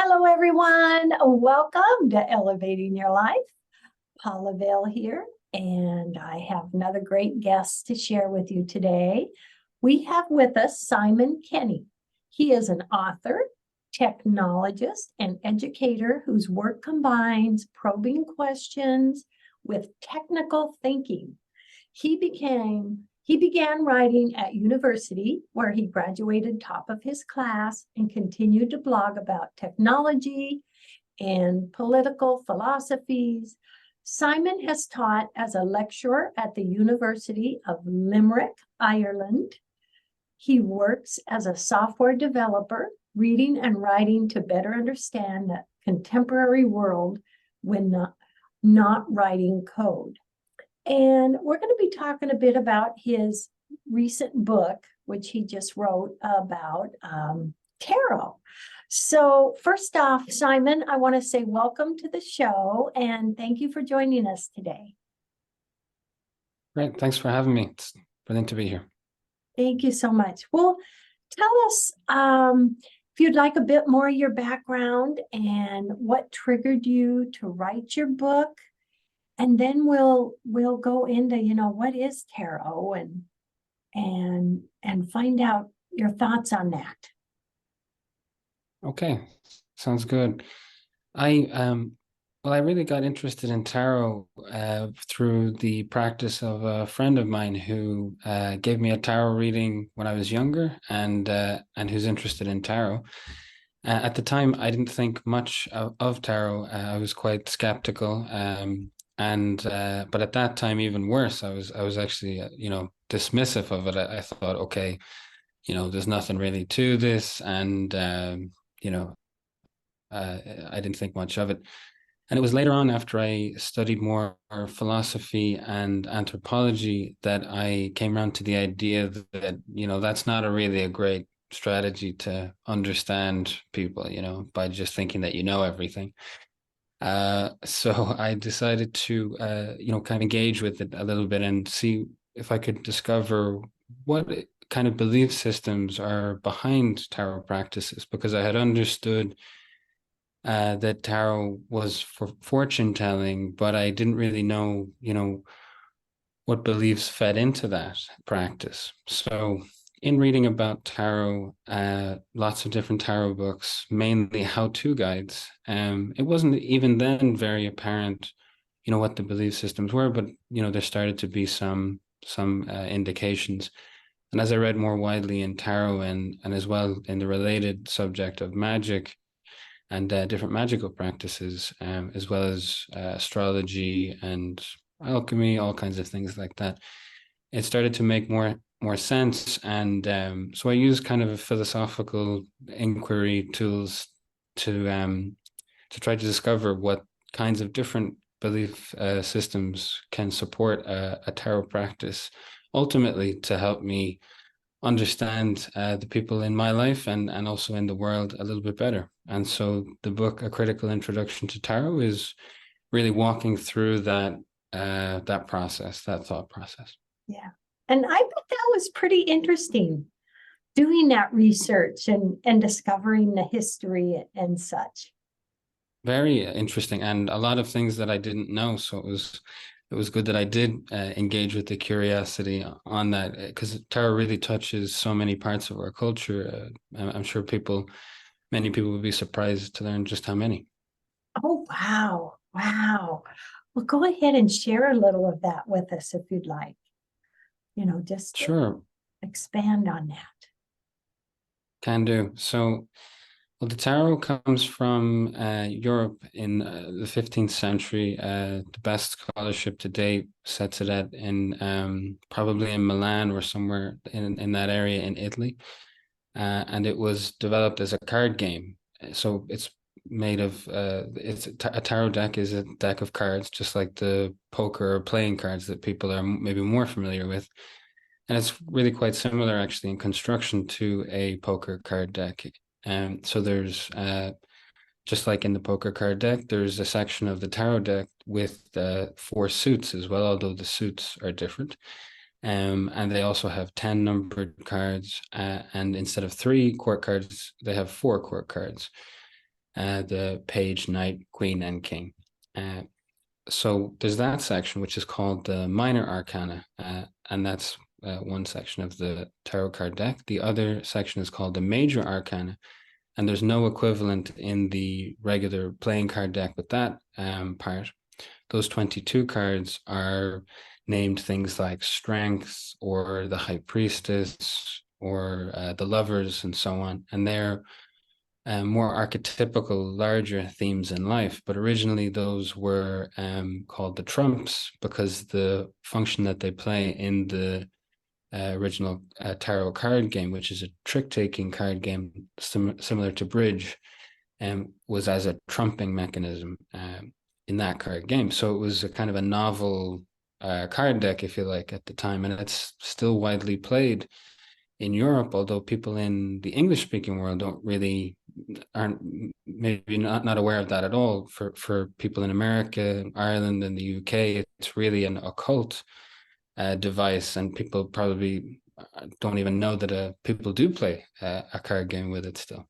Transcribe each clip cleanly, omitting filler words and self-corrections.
Hello, everyone. Welcome to Elevating Your Life. Paula Vail here, and I have another great guest to share with you today. We have with us Simon Kenny. He is an author, technologist, and educator whose work combines probing questions with technical thinking. He began writing at university, where he graduated top of his class and continued to blog about technology and political philosophies. Simon has taught as a lecturer at the University of Limerick, Ireland. He works as a software developer, reading and writing to better understand the contemporary world when not writing code. And we're going to be talking a bit about his recent book, which he just wrote about tarot. So first off, Simon, I want to say welcome to the show and thank you for joining us today. Great. Thanks for having me. It's brilliant to be here. Thank you so much. Well, tell us if you'd like a bit more of your background and what triggered you to write your book. And then we'll go into, what is tarot and find out your thoughts on that. Okay, sounds good. I really got interested in tarot through the practice of a friend of mine who gave me a tarot reading when I was younger and who's interested in tarot. At the time, I didn't think much of tarot. I was quite skeptical. But at that time, even worse, I was actually dismissive of it. I thought, okay, there's nothing really to this, and I didn't think much of it. And it was later on, after I studied more philosophy and anthropology, that I came around to the idea that that's not really a great strategy to understand people, by just thinking that you know everything. So I decided to, kind of engage with it a little bit and see if I could discover what kind of belief systems are behind tarot practices, because I had understood that tarot was for fortune telling, but I didn't really know, what beliefs fed into that practice. So in reading about tarot, lots of different tarot books, mainly how-to guides, it wasn't even then very apparent, what the belief systems were, but, there started to be some indications. And as I read more widely in tarot and as well in the related subject of magic and different magical practices, as well as astrology and alchemy, all kinds of things like that, it started to make more sense. And so I use kind of a philosophical inquiry tools to try to discover what kinds of different belief systems can support a tarot practice, ultimately to help me understand the people in my life and also in the world a little bit better. And so the book, A Critical Introduction to Tarot, is really walking through that process, that thought process. Yeah. And I bet that was pretty interesting, doing that research and discovering the history and such. Very interesting, and a lot of things that I didn't know. So it was good that I did engage with the curiosity on that, because tarot really touches so many parts of our culture. I'm sure many people would be surprised to learn just how many. Oh, wow. Wow. Well, go ahead and share a little of that with us if you'd like. Just Sure. Expand on that. Can do. So, well, the tarot comes from Europe in the 15th century. The best scholarship to date sets it at in probably in Milan or somewhere in that area in Italy. And it was developed as a card game. So it's made of a tarot deck is a deck of cards, just like the poker or playing cards that people are maybe more familiar with. And it's really quite similar, actually, in construction to a poker card deck. So there's, just like in the poker card deck, there's a section of the tarot deck with 4 suits as well, although the suits are different. And they also have 10 numbered cards, and instead of 3 court cards, they have 4 court cards. the page, knight, queen, and king. So there's that section, which is called the minor arcana, and that's one section of the tarot card deck. The other section is called the major arcana, and there's no equivalent in the regular playing card deck with that part. Those 22 cards are named things like strength or the high priestess or the lovers and so on. And they're more archetypical, larger themes in life. But originally those were called the trumps because the function that they play in the original tarot card game, which is a trick-taking card game similar to bridge, was as a trumping mechanism in that card game. So it was a kind of a novel card deck, if you like, at the time, and it's still widely played in Europe, although people in the English-speaking world aren't maybe not aware of that at all. For people in America, Ireland, and the UK, it's really an occult device, and people probably don't even know that people do play a card game with it still.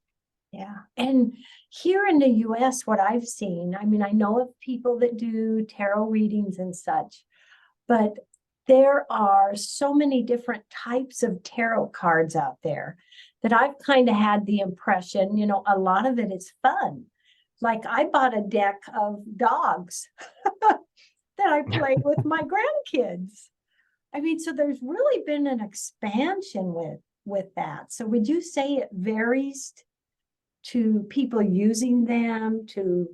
Yeah. And here in the US, what I've seen, I mean, I know of people that do tarot readings and such, but there are so many different types of tarot cards out there that I've kind of had the impression, a lot of it is fun. Like I bought a deck of dogs that I play with my grandkids. I mean, so there's really been an expansion with that. So would you say it varies to people using them to,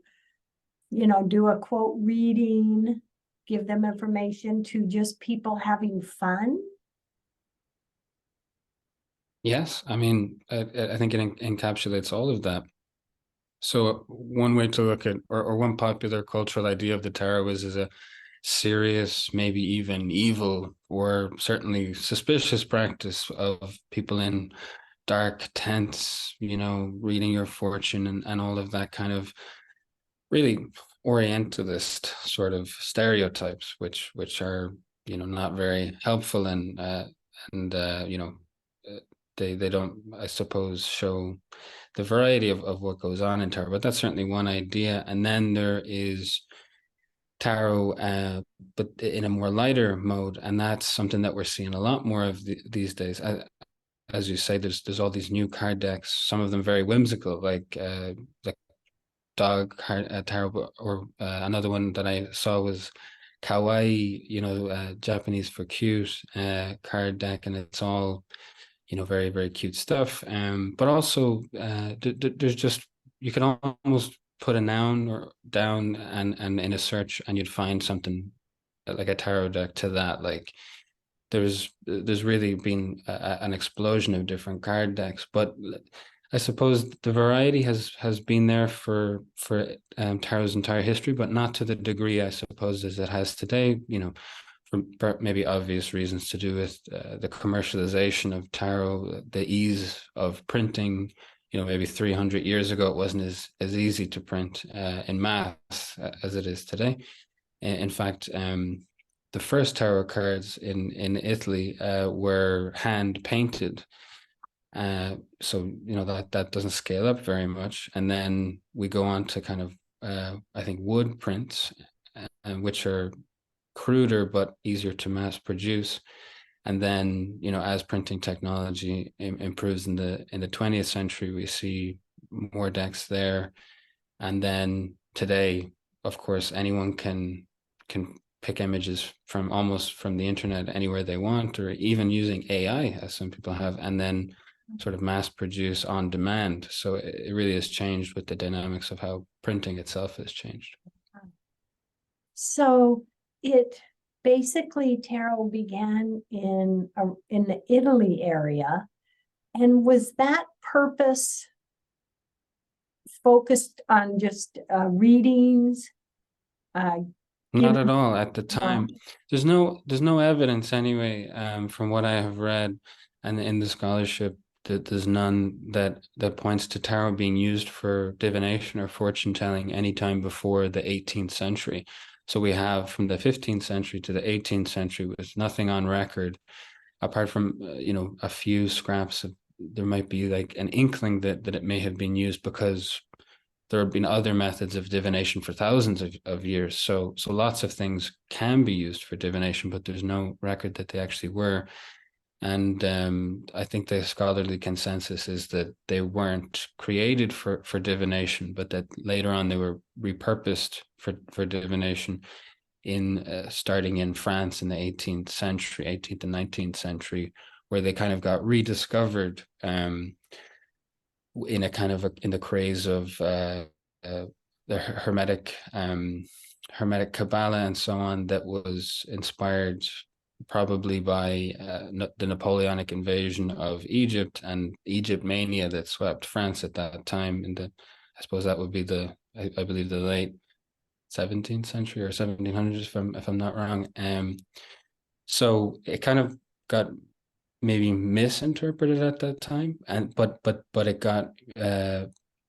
do a quote reading, give them information, to just people having fun? Yes, I mean, I think it encapsulates all of that. So one way to look at, or one popular cultural idea of the tarot is as a serious, maybe even evil, or certainly suspicious practice of people in dark tents, reading your fortune and all of that kind of really orientalist sort of stereotypes, which are, not very helpful and they don't, I suppose, show the variety of what goes on in tarot. But that's certainly one idea. And then there is tarot, but in a more lighter mode, and that's something that we're seeing a lot more of these days. As you say, there's all these new card decks, some of them very whimsical, like dog card tarot, or another one that I saw was kawaii, Japanese for cute card deck, and it's all very, very cute stuff. But also there's just, you can almost put a noun or down and in a search, and you'd find something like a tarot deck to that. Like there's really been an explosion of different card decks, but I suppose the variety has been there for tarot's entire history, but not to the degree, I suppose, as it has today. For maybe obvious reasons to do with the commercialization of tarot, the ease of printing. Maybe 300 years ago, it wasn't as easy to print in mass as it is today. In fact, the first tarot cards in Italy were hand painted. So that doesn't scale up very much. And then we go on to kind of I think wood prints, which are cruder but easier to mass produce. And then as printing technology improves in the 20th century, we see more decks there. And then today, of course, anyone can pick images from the internet anywhere they want, or even using AI, as some people have, and then sort of mass produce on demand. So it really has changed with the dynamics of how printing itself has changed. So it basically, tarot began in the Italy area. And was that purpose focused on just readings? Not at all at the time. There's no evidence anyway, from what I have read and in the scholarship, that there's none that points to tarot being used for divination or fortune telling anytime before the 18th century. So we have from the 15th century to the 18th century with nothing on record, apart from a few scraps of, there might be like an inkling that it may have been used because there have been other methods of divination for thousands of years. So lots of things can be used for divination, but there's no record that they actually were. And I think the scholarly consensus is that they weren't created for divination, but that later on they were repurposed for divination in starting in France in the 18th century, 18th and 19th century, where they kind of got rediscovered in a kind of in the craze of the Hermetic Kabbalah and so on, that was inspired probably by the Napoleonic invasion of Egypt and Egypt mania that swept France at that time. I suppose that would be I believe the late 17th century or 1700s, if I'm not wrong. So it kind of got maybe misinterpreted at that time, and but it got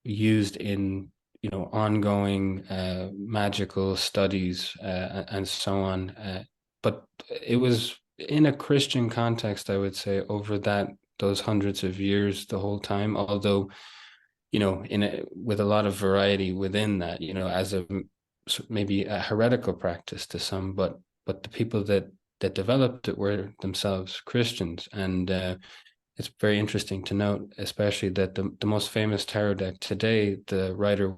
used in ongoing magical studies and so on. But it was in a Christian context, I would say, over those hundreds of years, the whole time. Although, with a lot of variety within that, as maybe a heretical practice to some, but the people that developed it were themselves Christians. And it's very interesting to note, especially that the most famous tarot deck today, the Rider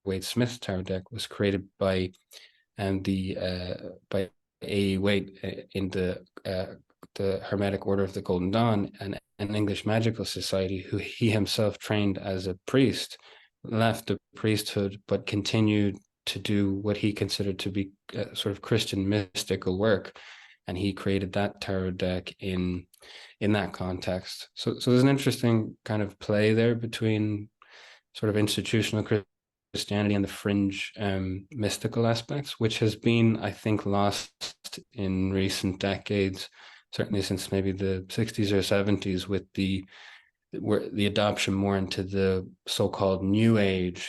Waite Smith tarot deck, was created by by A. Waite in the Hermetic Order of the Golden Dawn, and an English magical society, who he himself trained as a priest, left the priesthood, but continued to do what he considered to be sort of Christian mystical work. And he created that tarot deck in that context. So there's an interesting kind of play there between sort of institutional Christianity and the fringe mystical aspects, which has been, I think, lost in recent decades, certainly since maybe the 60s or 70s, with the adoption more into the so-called New Age,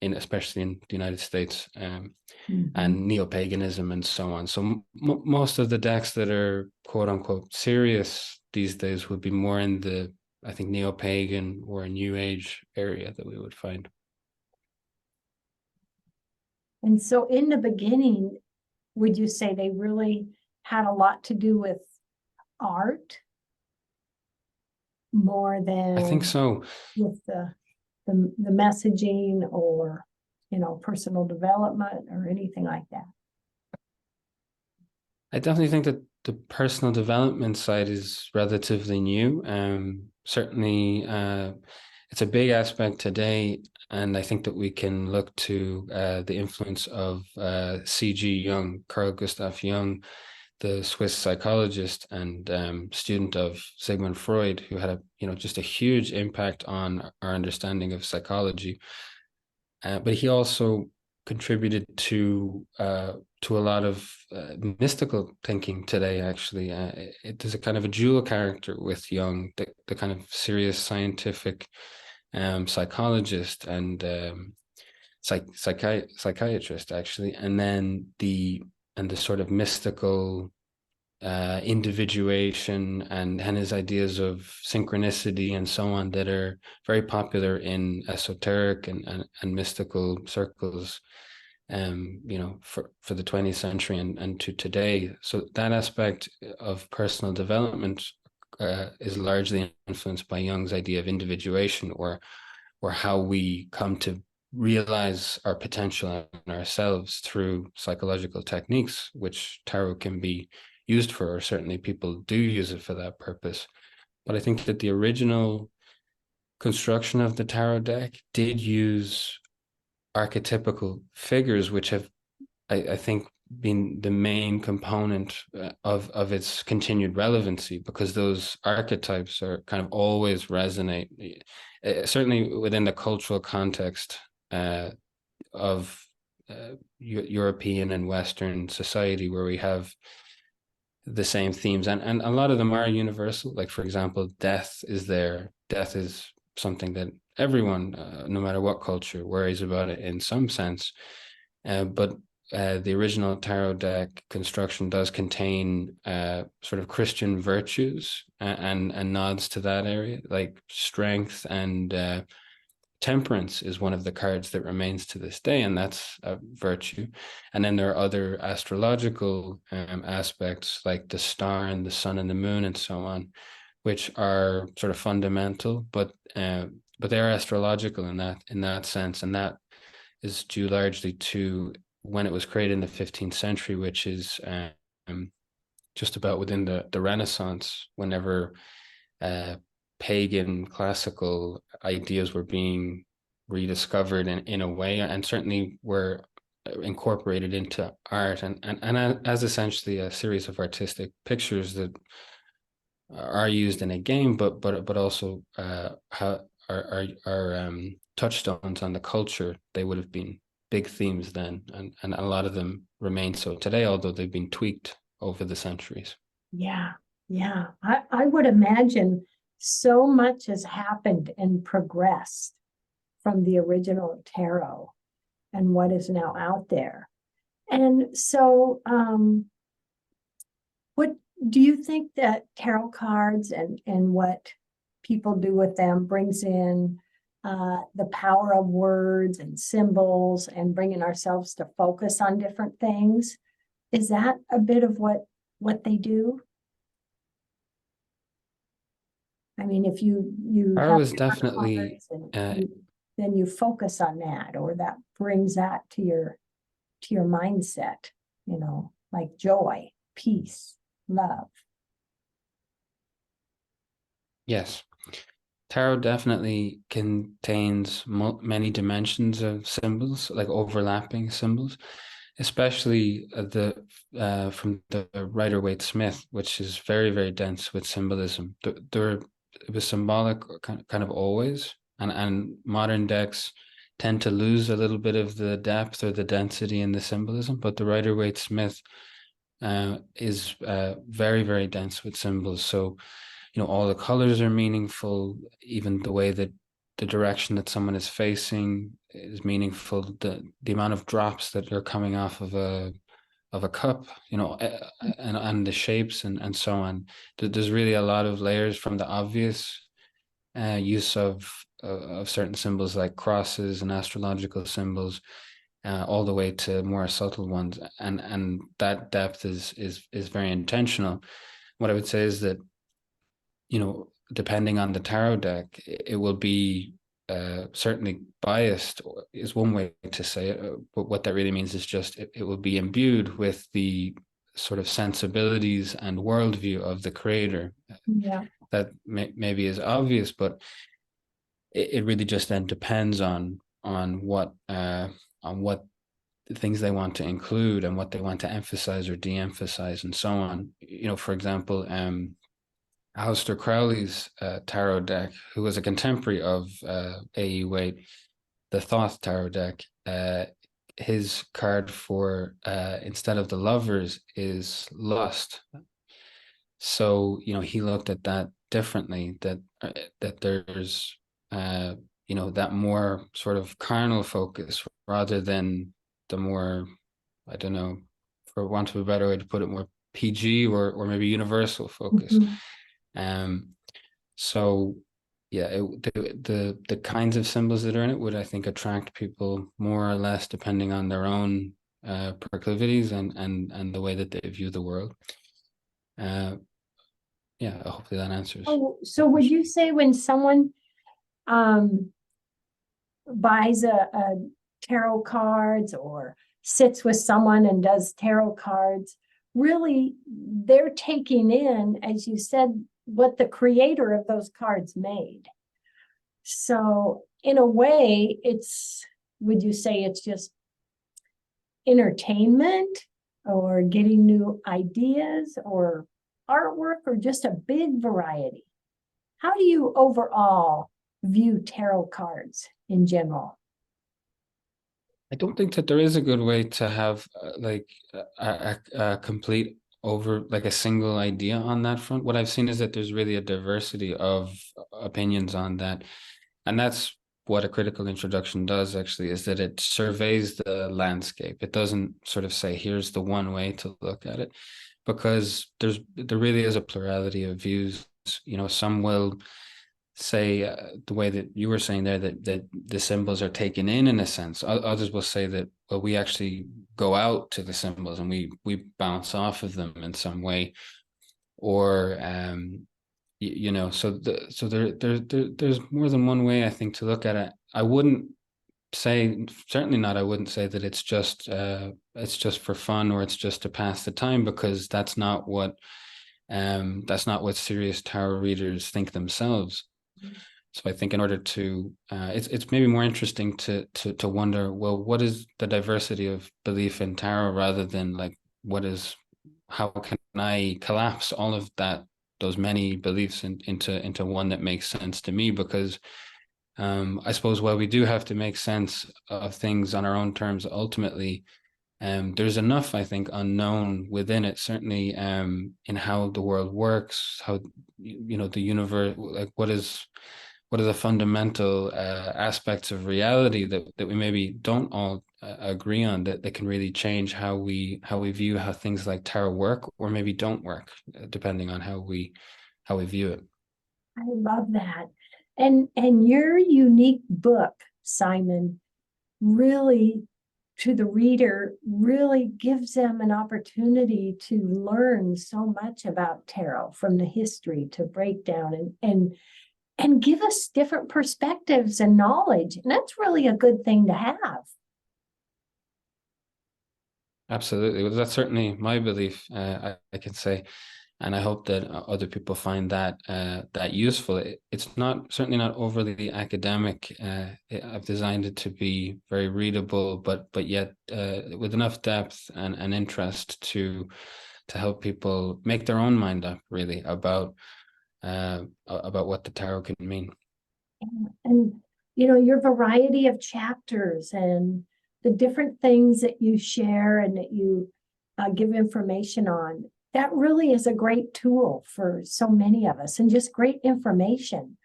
especially in the United States, and neo-paganism and so on. So most of the decks that are quote unquote serious these days would be more in the, I think, neo-pagan or New Age area that we would find. And so in the beginning, would you say they really had a lot to do with art more than, I think so, with the messaging, or personal development or anything like that? I definitely think that the personal development side is relatively new. Certainly, it's a big aspect today, and I think that we can look to the influence of C.G. Jung, Carl Gustav Jung, the Swiss psychologist and student of Sigmund Freud, who had just a huge impact on our understanding of psychology. But he also contributed to a lot of mystical thinking today. Actually, there's a kind of a dual character with Jung, the kind of serious scientific psychologist and psychiatrist, actually, and then the sort of mystical individuation and his ideas of synchronicity and so on, that are very popular in esoteric and mystical circles, for the 20th century and to today. So that aspect of personal development is largely influenced by Jung's idea of individuation, or how we come to realize our potential in ourselves through psychological techniques, which tarot can be used for, or certainly people do use it for that purpose. But I think that the original construction of the tarot deck did use archetypical figures, which have, I think, been the main component of its continued relevancy, because those archetypes are kind of always resonate, certainly within the cultural context of European and Western society, where we have the same themes, and a lot of them are universal. Like, for example, death is there. Death is something that everyone, no matter what culture, worries about it in some sense. But the original tarot deck construction does contain sort of Christian virtues and nods to that area, like strength and temperance is one of the cards that remains to this day, and that's a virtue. And then there are other astrological aspects like the star and the sun and the moon and so on, which are sort of fundamental, but they're astrological in that sense, and that is due largely to when it was created in the 15th century, which is just about within the Renaissance, whenever pagan classical ideas were being rediscovered in a way, and certainly were incorporated into art, and as essentially a series of artistic pictures that are used in a game, but also how are touchstones on the culture. They would have been big themes then, and a lot of them remain so today, although they've been tweaked over the centuries. Yeah, yeah. I would imagine so much has happened and progressed from the original tarot and what is now out there. And so, what do you think that tarot cards and what people do with them brings in the power of words and symbols and bringing ourselves to focus on different things? Is that a bit of what they do? I mean, if you I have was definitely then you focus on that, or that brings that to your mindset, like joy, peace, love. yes. Tarot definitely contains many dimensions of symbols, like overlapping symbols, especially from the Rider-Waite-Smith, which is very, very dense with symbolism. It was symbolic kind of always, and modern decks tend to lose a little bit of the depth or the density in the symbolism, but the Rider-Waite-Smith is very, very dense with symbols. So, all the colors are meaningful, even the way that the direction that someone is facing is meaningful. The amount of drops that are coming off of a cup, and the shapes and so on. There's really a lot of layers, from the obvious use of certain symbols like crosses and astrological symbols, all the way to more subtle ones, and that depth is very intentional. What I would say is that, depending on the tarot deck, it will be certainly biased, is one way to say it. But what that really means is just it will be imbued with the sort of sensibilities and worldview of the creator. Yeah. That maybe is obvious, but it really just then depends on what the things they want to include and what they want to emphasize or de-emphasize and so on. For example, Aleister Crowley's tarot deck, who was a contemporary of A.E. Waite, the Thoth tarot deck, his card for instead of the Lovers is Lust. So, he looked at that differently, that there's that more sort of carnal focus, rather than the more, I don't know, for want of a better way to put it, more PG or maybe universal focus. So yeah, the kinds of symbols that are in it would, I think, attract people more or less depending on their own proclivities and the way that they view the world. Yeah, hopefully that answers. Oh, so would you say when someone buys a tarot cards or sits with someone and does tarot cards, really they're taking in, as you said, what the creator of those cards made? So in a way, would you say it's just entertainment, or getting new ideas, or artwork, or just a big variety? How do you overall view tarot cards in general? I don't think that there is a good way to have like a complete like a single idea on that front. What I've seen is that there's really a diversity of opinions on that, and that's what a critical introduction does, actually, is that it surveys the landscape. It doesn't sort of say here's the one way to look at it, because there really is a plurality of views. Some will say the way that you were saying there, that the symbols are taken in a sense. Others will say that, well, we actually go out to the symbols and we bounce off of them in some way, or so there's more than one way, I think, to look at it. I wouldn't say, certainly not, I wouldn't say that it's just for fun, or it's just to pass the time, because that's not what serious tarot readers think themselves. So I think in order to it's maybe more interesting to wonder, well, what is the diversity of belief in tarot, rather than like, how can I collapse all of those many beliefs into one that makes sense to me? Because I suppose, while we do have to make sense of things on our own terms ultimately, there's enough, I think, unknown within it, certainly in how the world works, how the universe, like what are the fundamental aspects of reality that we maybe don't all agree on, that can really change how we view how things like tarot work, or maybe don't work, depending on how we view it. I love that. And your unique book, Simon, really, to the reader, really gives them an opportunity to learn so much about tarot, from the history to breakdown, and give us different perspectives and knowledge. And that's really a good thing to have. Absolutely. Well, that's certainly my belief, I can say. And I hope that other people find that useful. It's certainly not overly academic. I've designed it to be very readable, but yet with enough depth and interest to help people make their own mind up, really, about what the tarot can mean. And your variety of chapters and the different things that you share and that you give information on, that really is a great tool for so many of us, and just great information.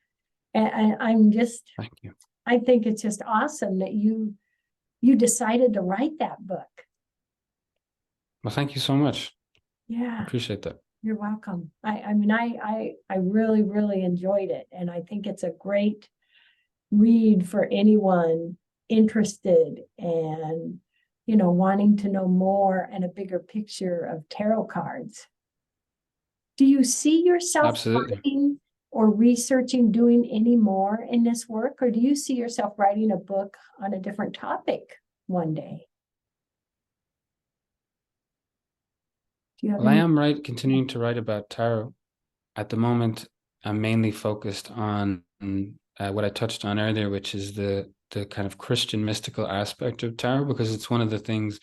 And Thank you. I think it's just awesome that you decided to write that book. Well, thank you so much. Yeah, I appreciate that. you're welcome. I really, really enjoyed it. And I think it's a great read for anyone interested and wanting to know more and a bigger picture of tarot cards. Do you see yourself Absolutely. writing or researching, doing any more in this work, or do you see yourself writing a book on a different topic one day? Do you have Well, I am continuing to write about tarot. At the moment, I'm mainly focused on what I touched on earlier, which is the kind of Christian mystical aspect of tarot, because it's one of the things,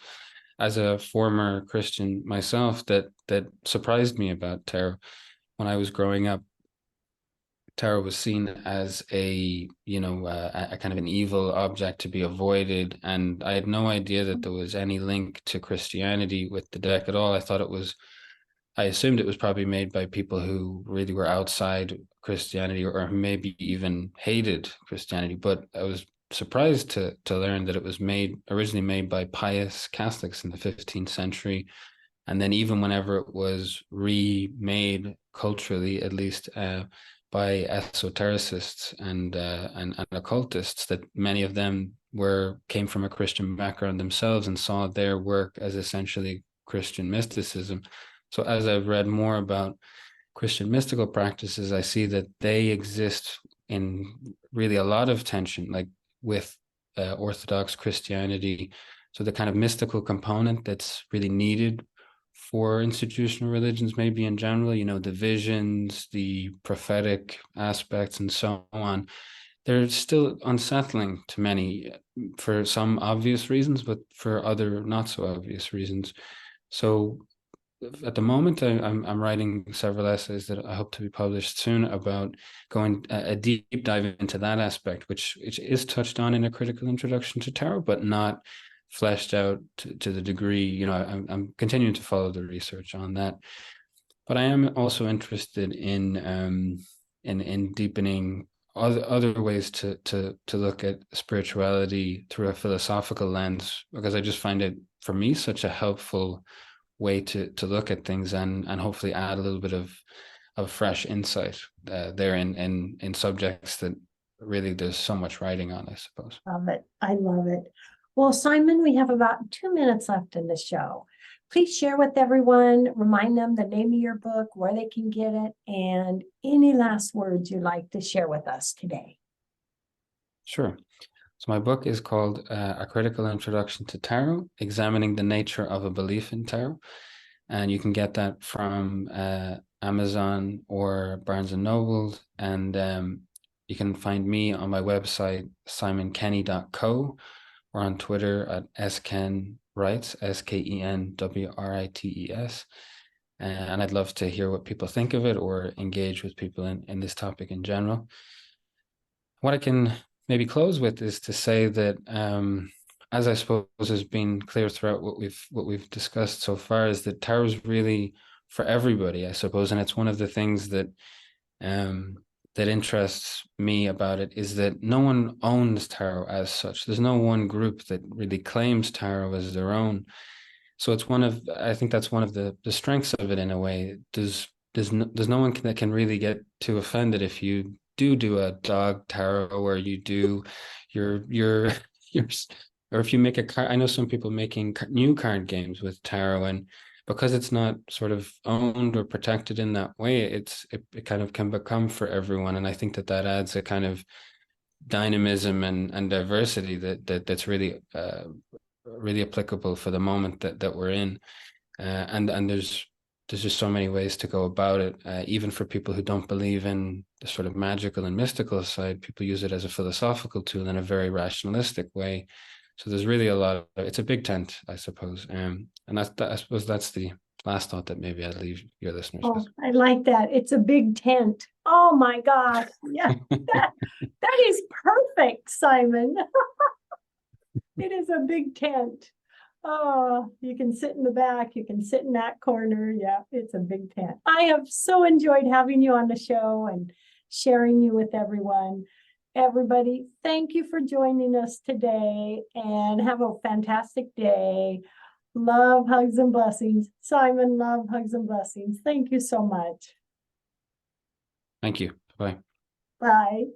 as a former Christian myself, that surprised me about tarot. When I was growing up, tarot was seen as a kind of an evil object to be avoided, and I had no idea that there was any link to Christianity with the deck at all. I assumed it was probably made by people who really were outside Christianity, or maybe even hated Christianity. But I was surprised to learn that it was originally made by pious Catholics in the 15th century. And then even whenever it was remade culturally, at least, by esotericists and occultists, that many of them came from a Christian background themselves and saw their work as essentially Christian mysticism. So as I've read more about Christian mystical practices, I see that they exist in really a lot of tension, like with Orthodox Christianity. So the kind of mystical component that's really needed for institutional religions, maybe in general, the visions, the prophetic aspects, and so on, they're still unsettling to many, for some obvious reasons, but for other not so obvious reasons. So at the moment, I'm writing several essays that I hope to be published soon, about going a deep dive into that aspect, which is touched on in a critical introduction to tarot, but not fleshed out to the degree. I'm continuing to follow the research on that, but I am also interested in deepening other ways to look at spirituality through a philosophical lens, because I just find it, for me, such a helpful way to look at things, and hopefully add a little bit of of fresh insight there in subjects that really there's so much writing on, I suppose. Love it. I love it. Well, Simon, we have about 2 minutes left in the show. Please share with everyone, remind them the name of your book, where they can get it, and any last words you'd like to share with us today. Sure. So my book is called A Critical Introduction to Tarot, Examining the Nature of a Belief in Tarot. And you can get that from Amazon or Barnes and Noble. And you can find me on my website, simonkenny.co, or on Twitter at skenwrites, SKENWRITES. And I'd love to hear what people think of it or engage with people in this topic in general. What I can maybe close with is to say that, as I suppose has been clear throughout what we've discussed so far, is that tarot is really for everybody, I suppose, and it's one of the things that that interests me about it is that no one owns tarot as such. There's no one group that really claims tarot as their own. So it's I think that's one of the strengths of it in a way. There's no one that can really get too offended if you do a dog tarot, or you do your or if you make a card. I know some people making new card games with tarot, and because it's not sort of owned or protected in that way, it kind of can become for everyone. And I think that adds a kind of dynamism and diversity that's really really applicable for the moment that we're in. And there's just so many ways to go about it. Even for people who don't believe in the sort of magical and mystical side, people use it as a philosophical tool in a very rationalistic way. So there's really a lot it's a big tent, I suppose. And I suppose that's the last thought that maybe I'd leave your listeners with. I like that. It's a big tent. Oh my God. Yeah, that is perfect, Simon. It is a big tent. Oh, you can sit in the back, you can sit in that corner. Yeah, it's a big tent. I have so enjoyed having you on the show and sharing you with everyone. Everybody, thank you for joining us today, and have a fantastic day. Love, hugs, and blessings. Simon, love, hugs, and blessings. Thank you so much. Thank you. Bye. Bye.